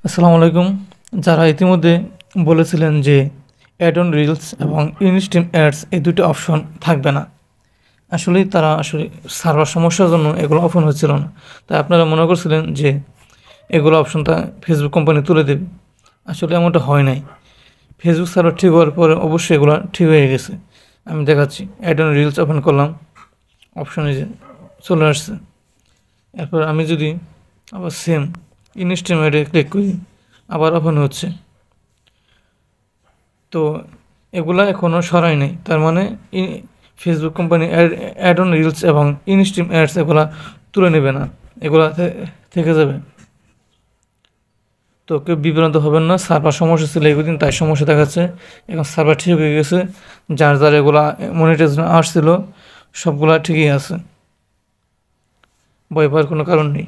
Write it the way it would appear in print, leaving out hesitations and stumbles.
আসসালামু আলাইকুম। যারা ইতিমধ্যে বলেছিলেন যে অ্যাড অন রিলস এবং ইনস্ট্রিম অ্যাডস এই দুটো অপশন থাকবে না, আসলেই তারা সার্ভার সমস্যার জন্য এগুলো ওপেন হচ্ছিল না। তাই আপনারা মনে করছিলেন যে এগুলো অপশনটা ফেসবুক কোম্পানি তুলে দেবে। আসলে এমনটা হয় নাই। ফেসবুক সার্ভার ঠিক হওয়ার পরে অবশ্যই এগুলো ঠিক হয়ে গেছে। আমি দেখাচ্ছি, অ্যাড অন রিলস ওপেন করলাম, অপশনে যে চলে আসছে। এরপর আমি যদি আবার সেম ইনস্ট্রিম অ্যাডে ক্লিক করি, আবার ওপেন হচ্ছে। তো এগুলা এখনও সরাই নাই, তার মানে Facebook company ad on reels এবং ইনস্ট্রিম অ্যাডস এগুলা তুলে নেবে না, এগুলা থেকে যাবে। তো কেউ বিভ্রান্ত হবেন না, সার্ভার সমস্যা ছিল এগুদিন, তাই সমস্যা দেখাচ্ছে। এখন সার্ভার ঠিক হয়ে গেছে, যার যার এগুলা মনিটাইজেশন আসছিল সবগুলা ঠিকই আছে, ভয় পাওয়ার কোনো কারণ নেই।